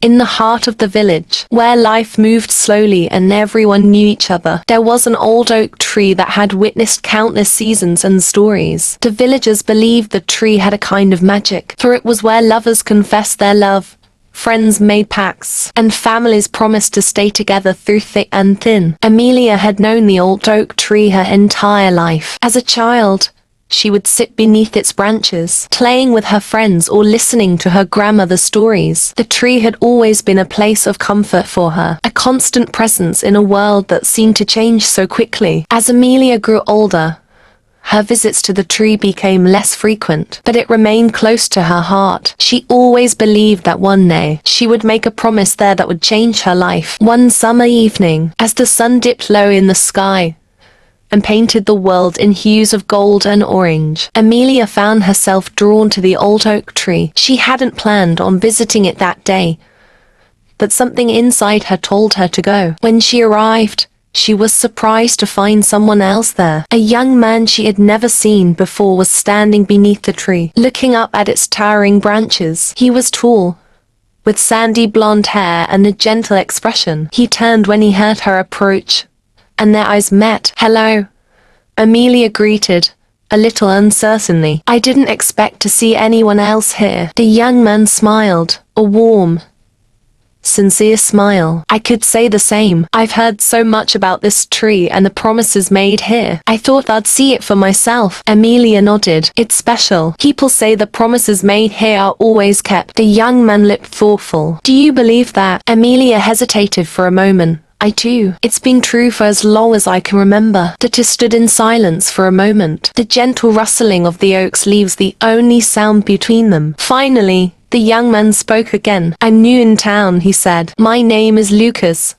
In the heart of the village, where life moved slowly and everyone knew each other, there was an old oak tree that had witnessed countless seasons and stories. The villagers believed the tree had a kind of magic, for it was where lovers confessed their love, friends made pacts, and families promised to stay together through thick and thin. Amelia had known the old oak tree her entire life. As a child, she would sit beneath its branches, playing with her friends or listening to her grandmother's stories. The tree had always been a place of comfort for her, a constant presence in a world that seemed to change so quickly. As Amelia grew older, her visits to the tree became less frequent, but it remained close to her heart. She always believed that one day, she would make a promise there that would change her life. One summer evening, as the sun dipped low in the sky, and painted the world in hues of gold and orange, Amelia found herself drawn to the old oak tree. She hadn't planned on visiting it that day, but something inside her told her to go. When she arrived, she was surprised to find someone else there. A young man she had never seen before was standing beneath the tree, looking up at its towering branches. He was tall, with sandy blonde hair and a gentle expression. He turned when he heard her approach, and their eyes met. "Hello," Amelia greeted, a little uncertainly. "I didn't expect to see anyone else here." The young man smiled, a warm, sincere smile. "I could say the same. I've heard so much about this tree and the promises made here. I thought I'd see it for myself." Amelia nodded. "It's special. People say the promises made here are always kept." The young man looked thoughtful. "Do you believe that?" Amelia hesitated for a moment. "I do. It's been true for as long as I can remember." The two stood in silence for a moment, the gentle rustling of the oak's leaves the only sound between them. Finally, the young man spoke again. "I'm new in town," he said. "My name is Lucas.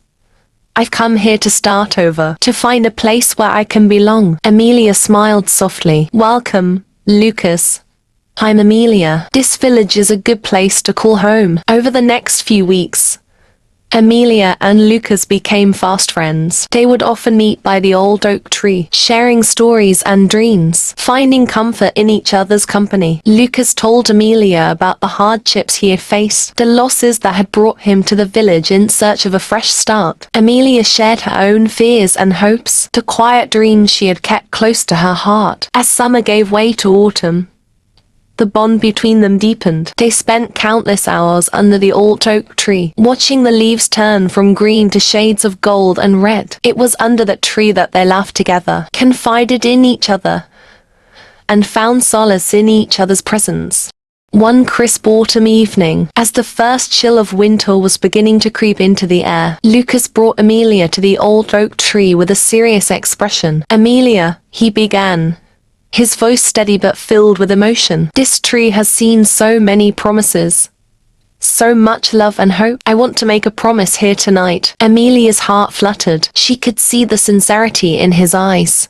I've come here to start over, to find a place where I can belong." Amelia smiled softly. "Welcome, Lucas. I'm Amelia. This village is a good place to call home." Over the next few weeks, Amelia and Lucas became fast friends. They would often meet by the old oak tree, sharing stories and dreams, finding comfort in each other's company. Lucas told Amelia about the hardships he had faced, the losses that had brought him to the village in search of a fresh start. Amelia shared her own fears and hopes, the quiet dreams she had kept close to her heart. As summer gave way to autumn, the bond between them deepened. They spent countless hours under the old oak tree, watching the leaves turn from green to shades of gold and red. It was under that tree that they laughed together, confided in each other, and found solace in each other's presence. One crisp autumn evening, as the first chill of winter was beginning to creep into the air, Lucas brought Amelia to the old oak tree with a serious expression. "Amelia," he began, his voice steady but filled with emotion, "this tree has seen so many promises, so much love and hope. I want to make a promise here tonight." Amelia's heart fluttered. She could see the sincerity in his eyes,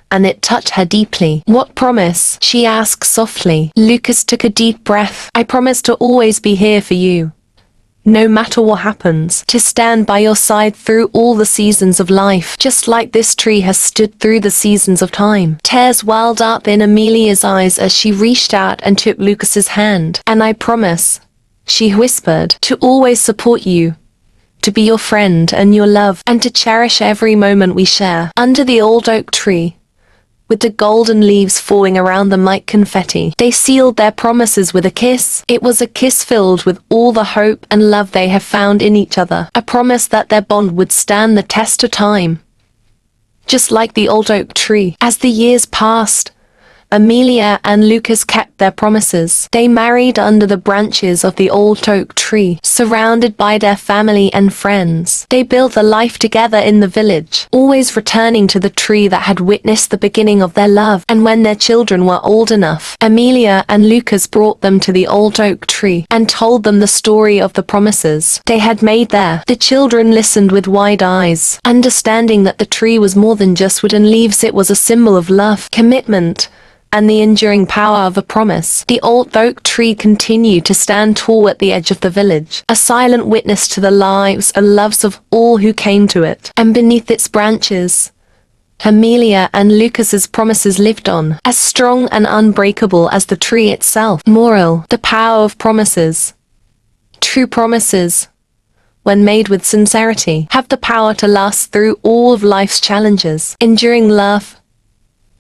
and it touched her deeply. "What promise?" she asked softly. Lucas took a deep breath. "I promise to always be here for you, no matter what happens, to stand by your side through all the seasons of life, just like this tree has stood through the seasons of time." Tears welled up in Amelia's eyes as she reached out and took Lucas's hand. "And I promise," she whispered, "to always support you, to be your friend and your love, and to cherish every moment we share." Under the old oak tree, with the golden leaves falling around them like confetti, they sealed their promises with a kiss. It was a kiss filled with all the hope and love they have found in each other, a promise that their bond would stand the test of time, just like the old oak tree. As the years passed, Amelia and Lucas kept their promises. They married under the branches of the old oak tree, surrounded by their family and friends. They built a life together in the village, always returning to the tree that had witnessed the beginning of their love. And when their children were old enough, Amelia and Lucas brought them to the old oak tree and told them the story of the promises they had made there. The children listened with wide eyes, understanding that the tree was more than just wood and leaves. It was a symbol of love, commitment, and the enduring power of a promise. The old oak tree continued to stand tall at the edge of the village, a silent witness to the lives and loves of all who came to it. And beneath its branches, Amelia and Lucas's promises lived on, as strong and unbreakable as the tree itself. Moral: the power of promises. True promises, when made with sincerity, have the power to last through all of life's challenges. Enduring love.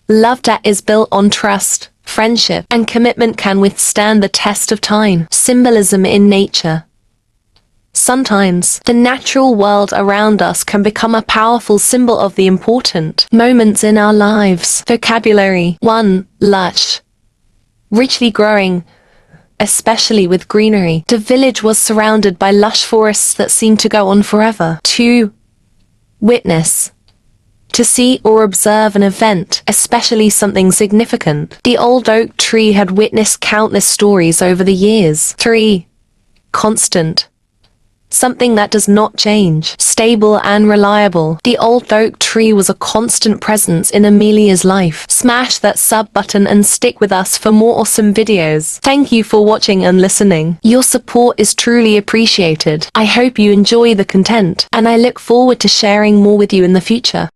Love that is built on trust, friendship, and commitment can withstand the test of time. Symbolism in nature. Sometimes, the natural world around us can become a powerful symbol of the important moments in our lives. Vocabulary. 1. Lush. Richly growing, especially with greenery. The village was surrounded by lush forests that seemed to go on forever. 2. Witness. To see or observe an event, especially something significant. The old oak tree had witnessed countless stories over the years. 3. Constant. Something that does not change, stable and reliable. The old oak tree was a constant presence in Amelia's life. Smash that sub button and stick with us for more awesome videos. Thank you for watching and listening. Your support is truly appreciated. I hope you enjoy the content, and I look forward to sharing more with you in the future.